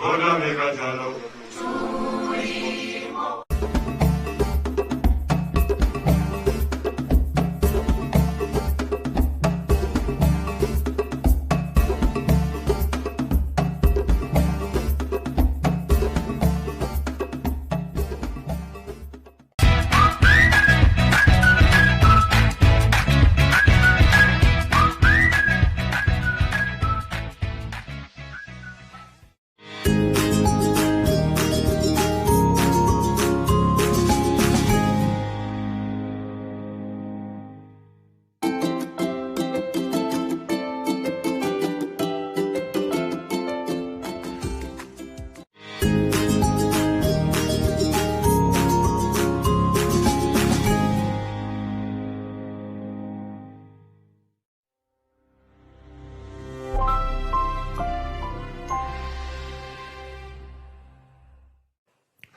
Odor Megajalo.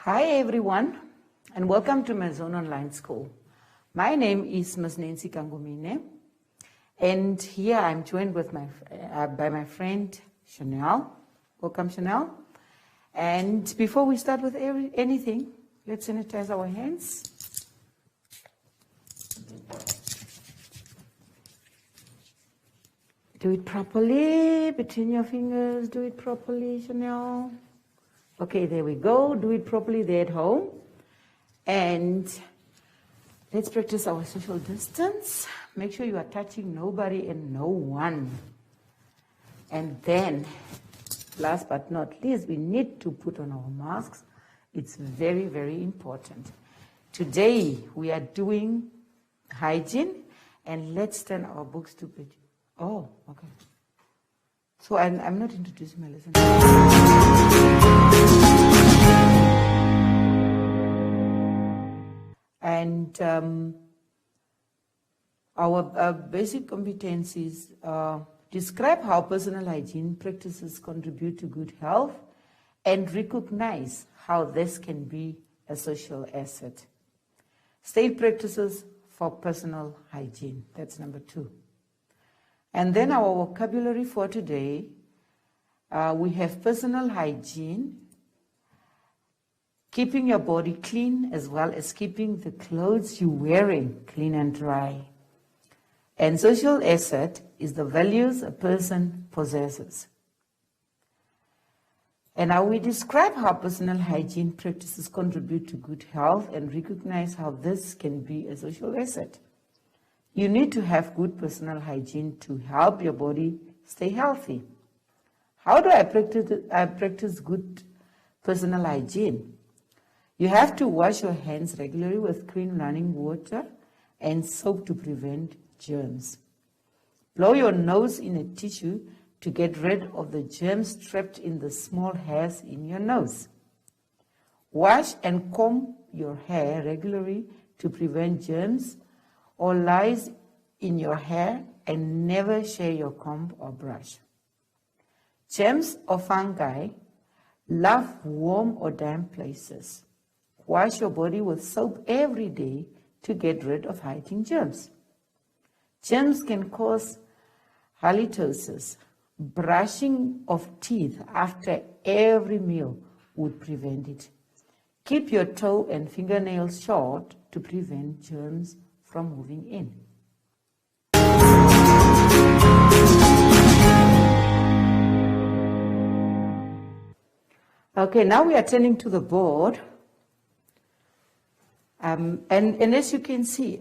Hi everyone, and welcome to my Zone Online School. My name is Ms. Nancy Kangumine, and here I'm joined with by my friend Chanel. Welcome, Chanel. And before we start with anything, let's sanitize our hands. Do it properly, between your fingers, do it properly, Chanel. Okay, there we go. Do it properly there at home. And let's practice our social distance. Make sure you are touching nobody and no one. And then, last but not least, we need to put on our masks. It's very, very important. Today, we are doing hygiene, and let's turn our books to page. Oh, okay. So I'm not introducing my lesson. And our basic competencies describe how personal hygiene practices contribute to good health and recognize how this can be a social asset. State practices for personal hygiene. That's number 2. And then our vocabulary for today, we have personal hygiene, keeping your body clean as well as keeping the clothes you're wearing clean and dry. And social asset is the values a person possesses. And now we describe how personal hygiene practices contribute to good health and recognize how this can be a social asset. You need to have good personal hygiene to help your body stay healthy. How do I practice good personal hygiene? You have to wash your hands regularly with clean running water and soap to prevent germs. Blow your nose in a tissue to get rid of the germs trapped in the small hairs in your nose. Wash and comb your hair regularly to prevent germs or lice in your hair, and never share your comb or brush. Germs or fungi love warm or damp places. Wash your body with soap every day to get rid of hiding germs. Germs can cause halitosis. Brushing of teeth after every meal would prevent it. Keep your toe and fingernails short to prevent germs from moving in. Okay, now we are turning to the board. And as you can see,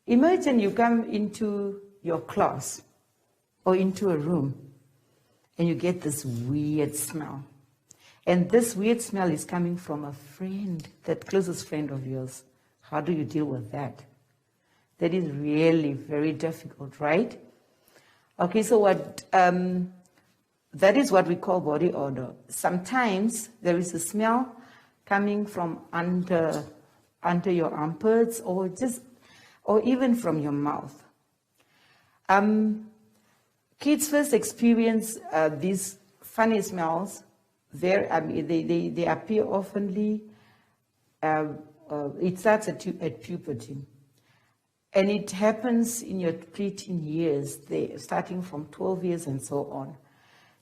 imagine you come into your class or into a room and you get this weird smell. And this weird smell is coming from a friend, that closest friend of yours. How do you deal with that? That is really very difficult, right? Okay, so that is what we call body odor. Sometimes there is a smell coming from under your armpits or even from your mouth. Kids first experience these funny smells. They appear oftenly. It starts at puberty. And it happens in your preteen years, starting from 12 years and so on.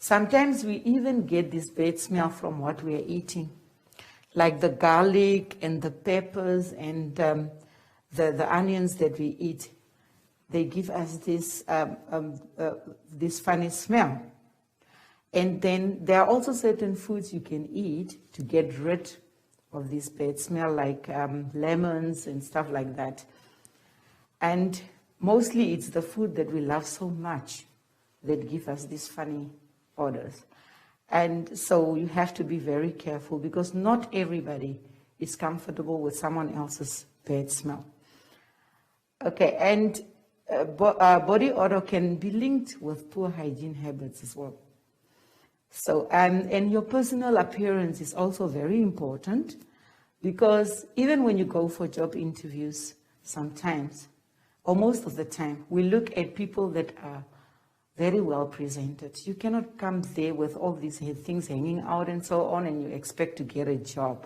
Sometimes we even get this bad smell from what we are eating, like the garlic and the peppers and the onions that we eat. They give us this funny smell. And then there are also certain foods you can eat to get rid of this bad smell, like lemons and stuff like that. And mostly it's the food that we love so much that give us these funny odors. And so you have to be very careful, because not everybody is comfortable with someone else's bad smell. Okay, and body odor can be linked with poor hygiene habits as well. So, and your personal appearance is also very important, because even when you go for job interviews, sometimes, or most of the time, we look at people that are very well presented. You cannot come there with all these things hanging out and so on, and you expect to get a job.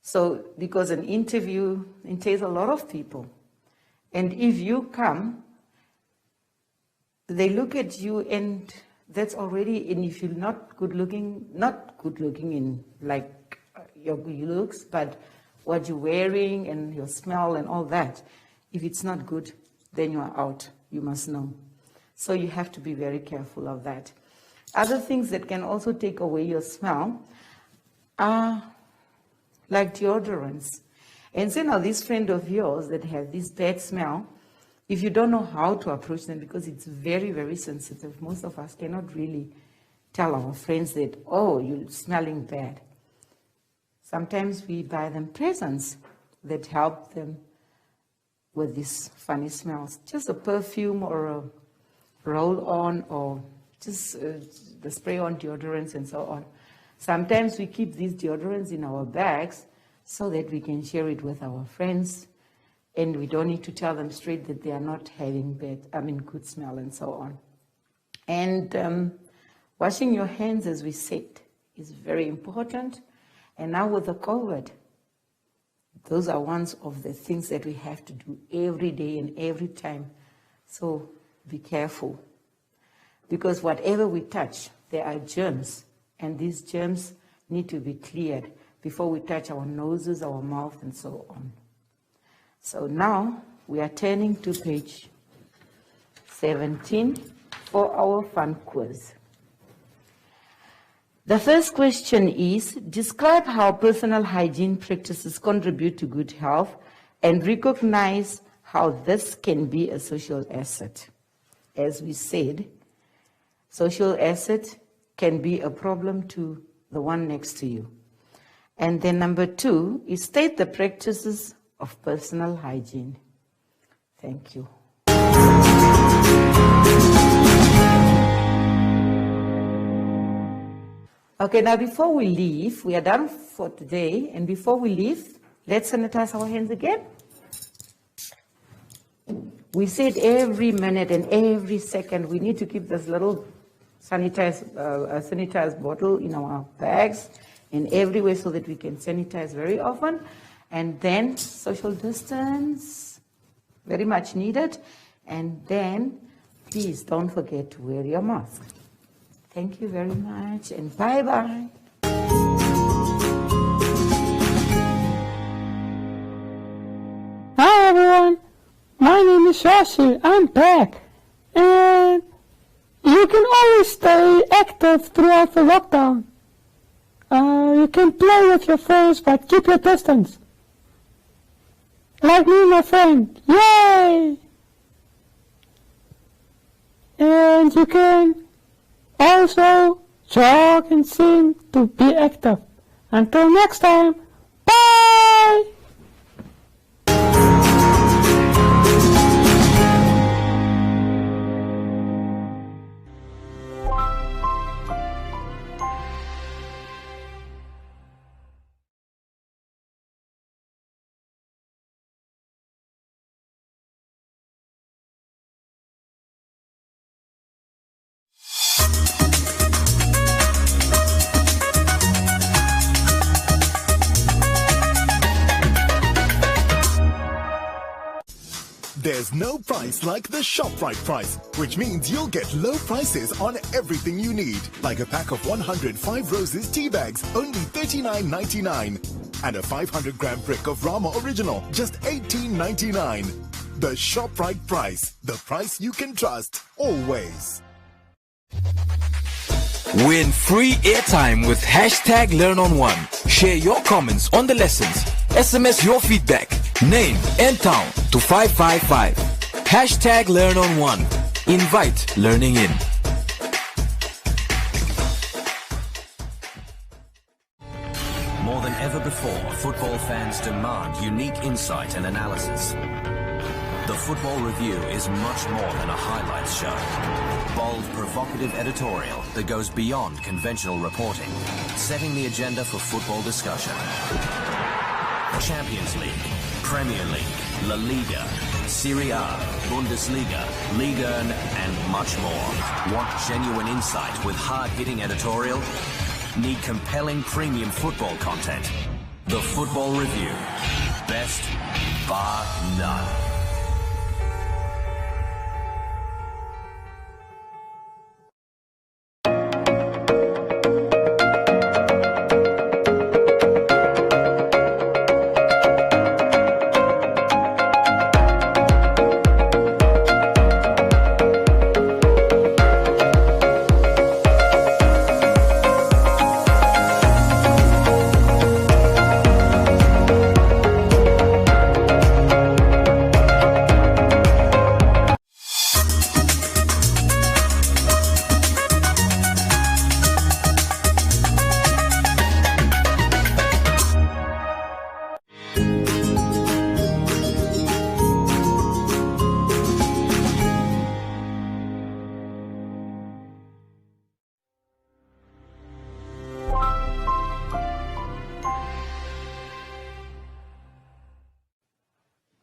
So, because an interview entails a lot of people. And if you come, they look at you, and that's already, and if you're not good looking in like your looks, but what you're wearing and your smell and all that, if it's not good, then you are out, you must know. So you have to be very careful of that. Other things that can also take away your smell are like deodorants. And so now this friend of yours that have this bad smell, if you don't know how to approach them, because it's very, very sensitive, most of us cannot really tell our friends that, oh, you're smelling bad. Sometimes we buy them presents that help them with these funny smells. Just a perfume or a roll-on, or just the spray-on deodorants and so on. Sometimes we keep these deodorants in our bags so that we can share it with our friends, and we don't need to tell them straight that they are not having good smell and so on. And washing your hands, as we said, is very important. And now with the COVID, those are one of the things that we have to do every day and every time. So be careful, because whatever we touch, there are germs, and these germs need to be cleared before we touch our noses, our mouth, and so on. So now we are turning to page 17 for our fun quiz. The first question is, describe how personal hygiene practices contribute to good health and recognize how this can be a social asset. As we said, social asset can be a problem to the one next to you. And then number 2 is state the practices of personal hygiene. Thank you. Okay, now before we leave, we are done for today, and before we leave, let's sanitize our hands again. We said every minute and every second we need to keep this little sanitized bottle in our bags and everywhere so that we can sanitize very often. And then social distance, very much needed. And then please don't forget to wear your mask. Thank you very much, and bye-bye. Hi everyone, my name is Shashi. I'm back. And you can always stay active throughout the lockdown. You can play with your friends, but keep your distance. Like me and my friend. Yay! And you can also jog and sing to be active. Until next time, bye! There's no price like the ShopRite price, which means you'll get low prices on everything you need. Like a pack of 105 Roses tea bags, only $39.99. And a 500-gram brick of Rama Original, just $18.99. The ShopRite price, the price you can trust, always. Win free airtime with hashtag #LearnOn1. Share your comments on the lessons. SMS your feedback, name and town to 555. Hashtag #LearnOn1. Invite learning in. More than ever before, football fans demand unique insight and analysis. The Football Review is much more than a highlights show. Bold, provocative editorial that goes beyond conventional reporting, setting the agenda for football discussion. Champions League, Premier League, La Liga, Serie A, Bundesliga, Liga and much more. Want genuine insight with hard-hitting editorial? Need compelling premium football content? The Football Review. Best bar none.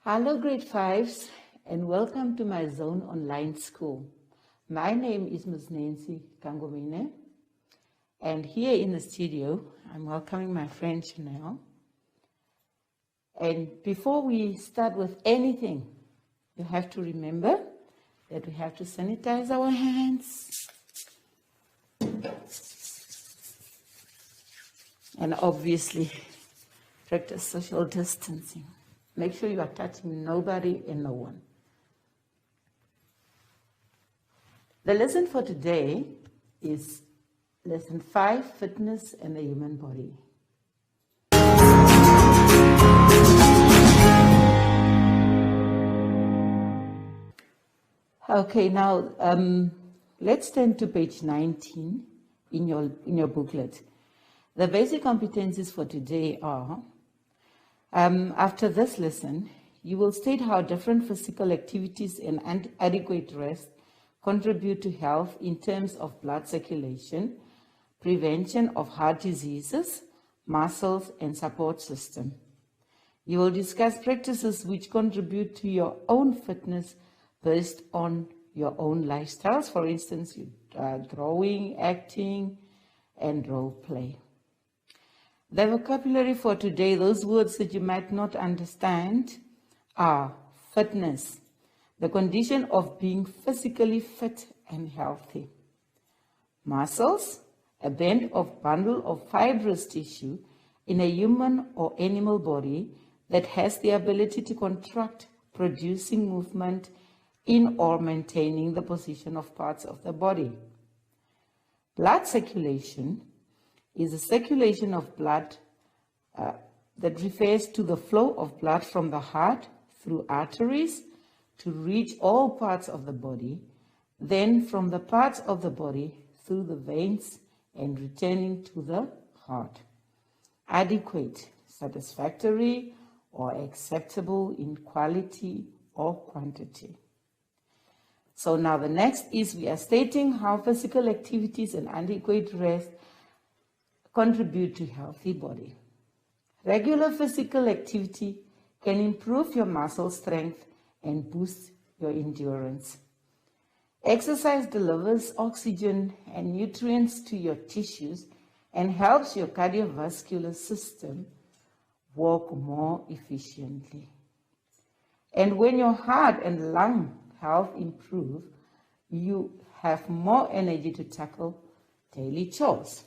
Hello grade 5s and welcome to my Zone Online School. My name is Ms. Nancy Kangomine, and here in the studio I'm welcoming my friend Chanel. And before we start with anything, you have to remember that we have to sanitize our hands and obviously practice social distancing. Make sure you are touching nobody and no one. The lesson for today is lesson 5, fitness and the human body. Okay, now let's turn to page 19 in your booklet. The basic competencies for today are, after this lesson, you will state how different physical activities and adequate rest contribute to health in terms of blood circulation, prevention of heart diseases, muscles, and support system. You will discuss practices which contribute to your own fitness based on your own lifestyles, for instance, drawing, acting, and role play. The vocabulary for today, those words that you might not understand, are fitness, the condition of being physically fit and healthy. Muscles, a band or bundle of fibrous tissue in a human or animal body that has the ability to contract, producing movement in or maintaining the position of parts of the body. Blood circulation is a circulation of blood that refers to the flow of blood from the heart through arteries to reach all parts of the body, then from the parts of the body through the veins and returning to the heart. Adequate, satisfactory, or acceptable in quality or quantity. So now the next is we are stating how physical activities and adequate rest contribute to healthy body. Regular physical activity can improve your muscle strength and boost your endurance. Exercise delivers oxygen and nutrients to your tissues and helps your cardiovascular system work more efficiently. And when your heart and lung health improve, you have more energy to tackle daily chores.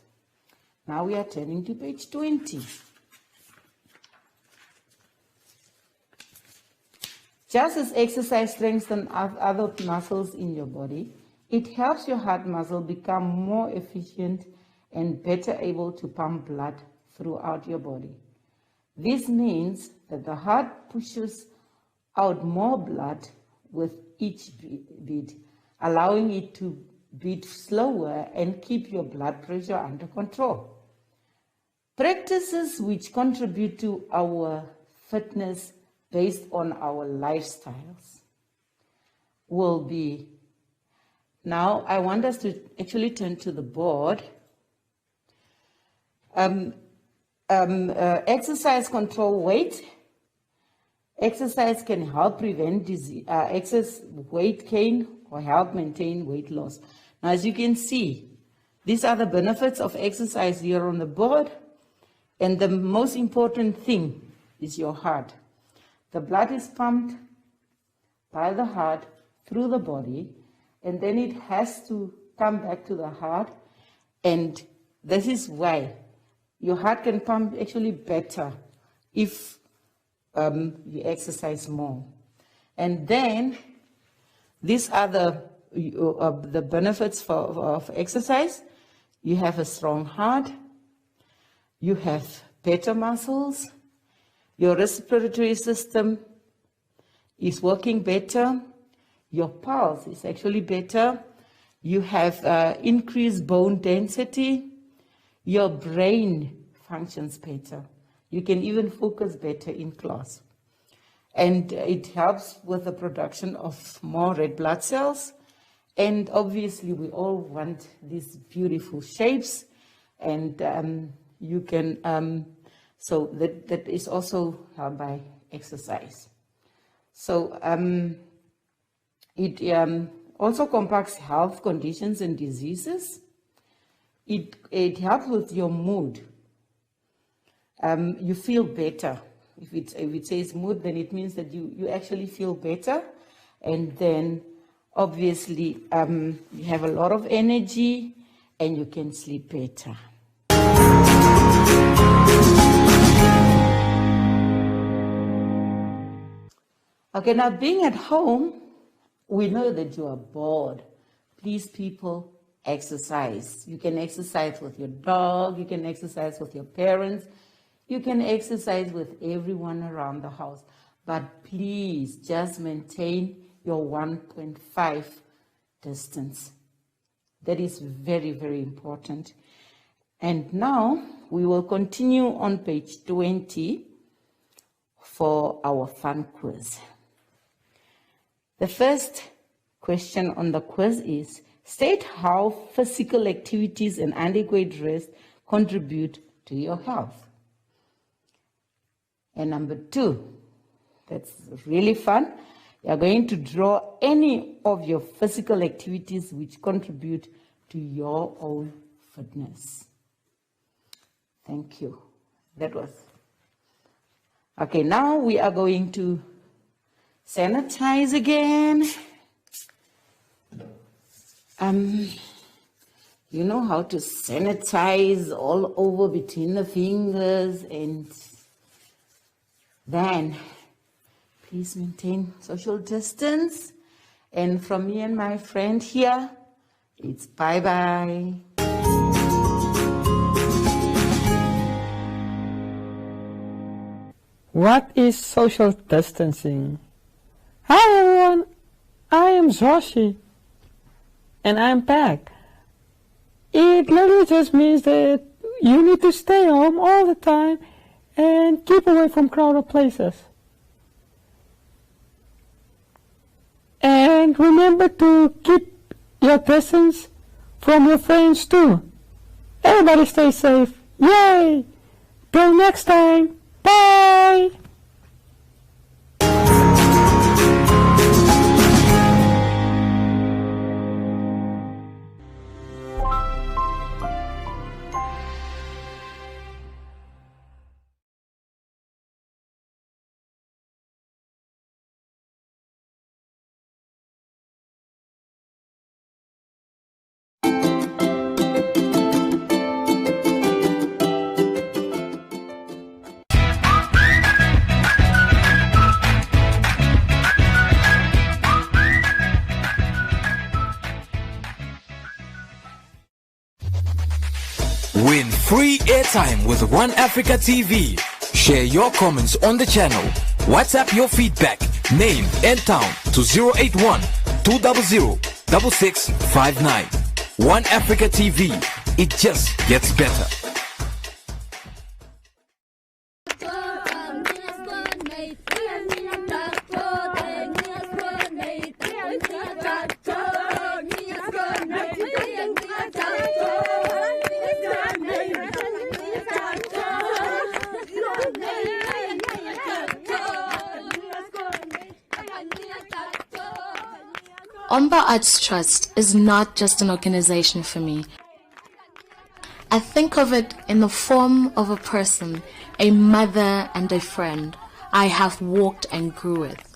Now we are turning to page 20. Just as exercise strengthens other muscles in your body, it helps your heart muscle become more efficient and better able to pump blood throughout your body. This means that the heart pushes out more blood with each beat, allowing it to beat slower and keep your blood pressure under control. Practices which contribute to our fitness based on our lifestyles will be, now I want us to actually turn to the board. Exercise control weight. Exercise can help prevent excess weight gain or help maintain weight loss. Now, as you can see, these are the benefits of exercise here on the board. And the most important thing is your heart. The blood is pumped by the heart through the body, and then it has to come back to the heart. And this is why your heart can pump actually better if you exercise more. And then these are the benefits of exercise. You have a strong heart. You have better muscles. Your respiratory system is working better. Your pulse is actually better. You have increased bone density. Your brain functions better. You can even focus better in class. And it helps with the production of more red blood cells. And obviously, we all want these beautiful shapes. And you can, so that is also helped by exercise. So it also combats health conditions and diseases. It helps with your mood. You feel better. If it says mood, then it means that you actually feel better. And then obviously you have a lot of energy and you can sleep better. Okay, now being at home, we know that you are bored. Please, people, exercise. You can exercise with your dog, you can exercise with your parents, you can exercise with everyone around the house. But please just maintain your 1.5 distance. That is very, very important. And now we will continue on page 20 for our fun quiz. The first question on the quiz is, state how physical activities and adequate rest contribute to your health. And number 2, that's really fun. You are going to draw any of your physical activities which contribute to your own fitness. Thank you. That was. Okay, now we are going to sanitize again. You know how to sanitize all over between the fingers, and then please maintain social distance. And from me and my friend here, it's bye-bye. What is social distancing? Hi everyone, I am Zoshi, and I'm back. It literally just means that you need to stay home all the time and keep away from crowded places. And remember to keep your distance from your friends too. Everybody stay safe. Yay! Till next time. Bye! Win free airtime with One Africa TV. Share your comments on the channel. WhatsApp your feedback, name and town to 081 200 6659. One Africa TV. It just gets better. Omba Arts Trust is not just an organization for me. I think of it in the form of a person, a mother and a friend I have walked and grew with.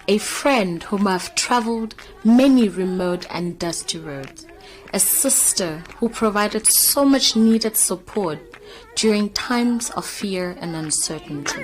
A friend whom I've traveled many remote and dusty roads. A sister who provided so much needed support during times of fear and uncertainty.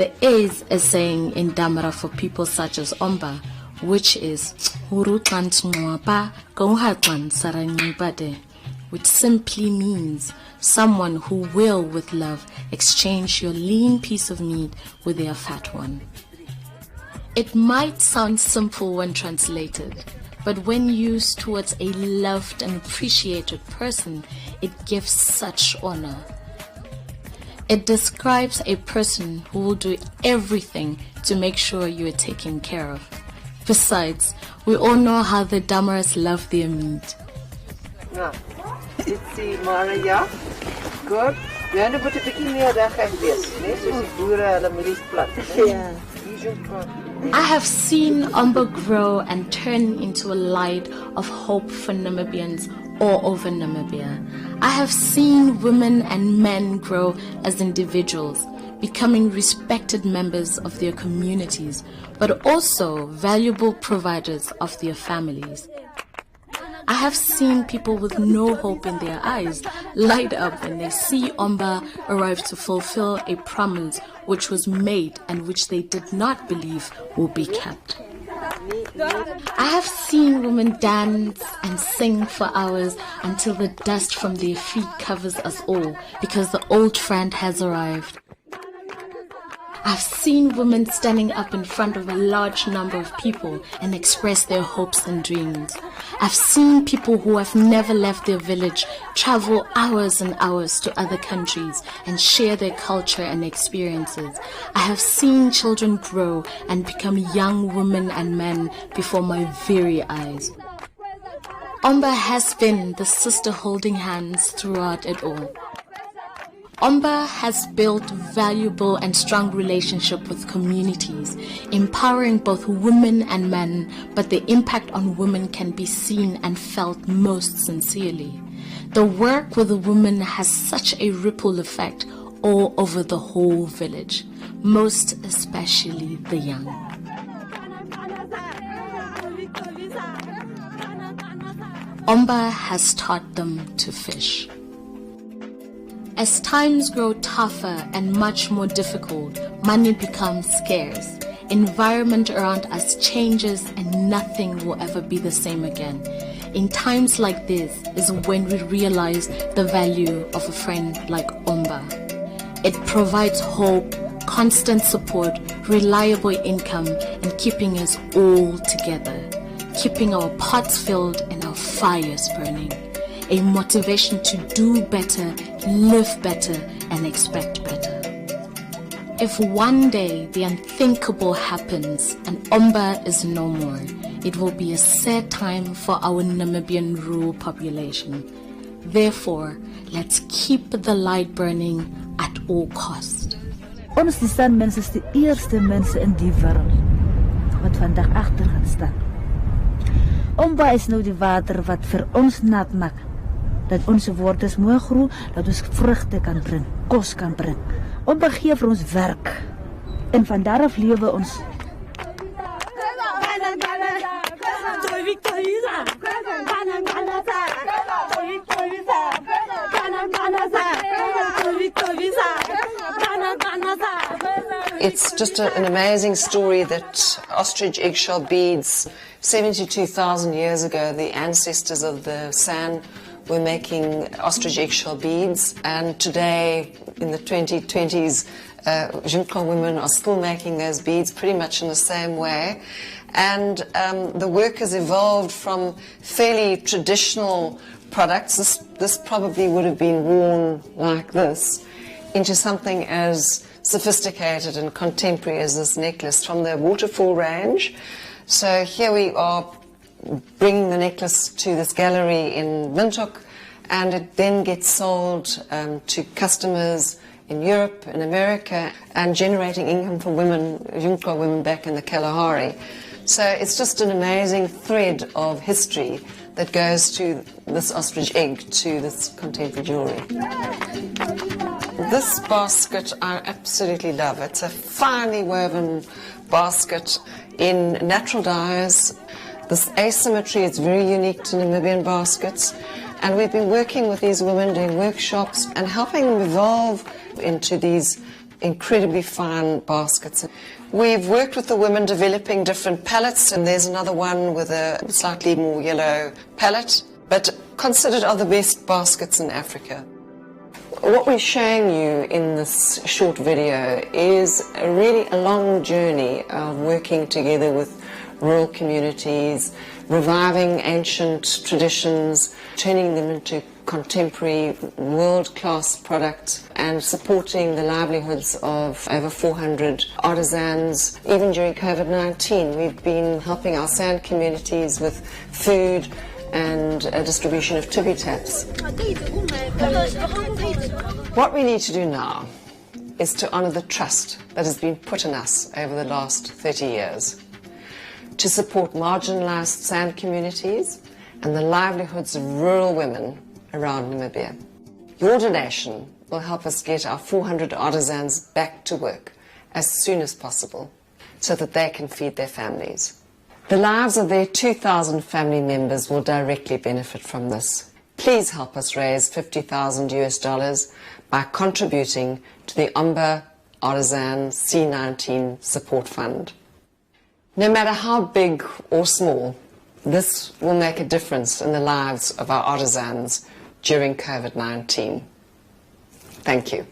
There is a saying in Damara for people such as Omba, which is which simply means someone who will, with love, exchange your lean piece of meat with their fat one. It might sound simple when translated, but when used towards a loved and appreciated person, it gives such honor. It describes a person who will do everything to make sure you are taken care of. Besides, we all know how the Damaras love their meat. Dit sê Maria, goed. Jy moet 'n bietjie meer reg wees, né? Soos die boere hulle met die plat. Ja. I have seen Omba grow and turn into a light of hope for Namibians all over Namibia. I have seen women and men grow as individuals, becoming respected members of their communities, but also valuable providers of their families. I have seen people with no hope in their eyes light up when they see Omba arrive to fulfill a promise which was made and which they did not believe will be kept. I have seen women dance and sing for hours until the dust from their feet covers us all because the old friend has arrived. I've seen women standing up in front of a large number of people and express their hopes and dreams. I've seen people who have never left their village travel hours and hours to other countries and share their culture and experiences. I have seen children grow and become young women and men before my very eyes. Omba has been the sister holding hands throughout it all. Omba has built valuable and strong relationship with communities, empowering both women and men, but the impact on women can be seen and felt most sincerely. The work with the women has such a ripple effect all over the whole village, most especially the young. Omba has taught them to fish. As times grow tougher and much more difficult, money becomes scarce. Environment around us changes and nothing will ever be the same again. In times like this is when we realize the value of a friend like Omba. It provides hope, constant support, reliable income, and keeping us all together, keeping our pots filled and our fires burning. A motivation to do better, live better, and expect better. If one day the unthinkable happens and Omba is no more, it will be a sad time for our Namibian rural population. Therefore, let's keep the light burning at all cost. Ons die Sanmense is die eerste mense in die wêreld wat vandag agter gaan staan. Omba is nou die water wat vir ons nat maak, dat onze wortels mooi groeien, dat ons vruchten kan brengen, kos kan brengen. Omba gee vir ons werk en van daaraf lewe ons. It's just an amazing story that ostrich eggshell beads, 72,000 years ago, the ancestors of the San were making ostrich eggshell beads, and today in the 2020s, Junko women are still making those beads pretty much in the same way. And the work has evolved from fairly traditional products, this probably would have been worn like this, into something as sophisticated and contemporary as this necklace from the waterfall range. So here we are bringing the necklace to this gallery in Windhoek, and it then gets sold to customers in Europe, in America, and generating income for women, Junko women back in the Kalahari. So it's just an amazing thread of history that goes to this ostrich egg, to this contemporary jewellery. This basket I absolutely love. It's a finely woven basket in natural dyes. This asymmetry is very unique to Namibian baskets, and we've been working with these women, doing workshops and helping them evolve into these incredibly fine baskets. We've worked with the women developing different palettes, and there's another one with a slightly more yellow palette, but considered are the best baskets in Africa. What we're showing you in this short video is really a long journey of working together with rural communities, reviving ancient traditions, turning them into contemporary world-class products, and supporting the livelihoods of over 400 artisans. Even during COVID-19, we've been helping our sand communities with food and a distribution of tippy taps. What we need to do now is to honour the trust that has been put in us over the last 30 years, to support marginalised sand communities and the livelihoods of rural women around Namibia. Your donation will help us get our 400 artisans back to work as soon as possible so that they can feed their families. The lives of their 2,000 family members will directly benefit from this. Please help us raise $50,000 by contributing to the Omba Artisan C19 Support Fund. No matter how big or small, this will make a difference in the lives of our artisans during COVID-19. Thank you.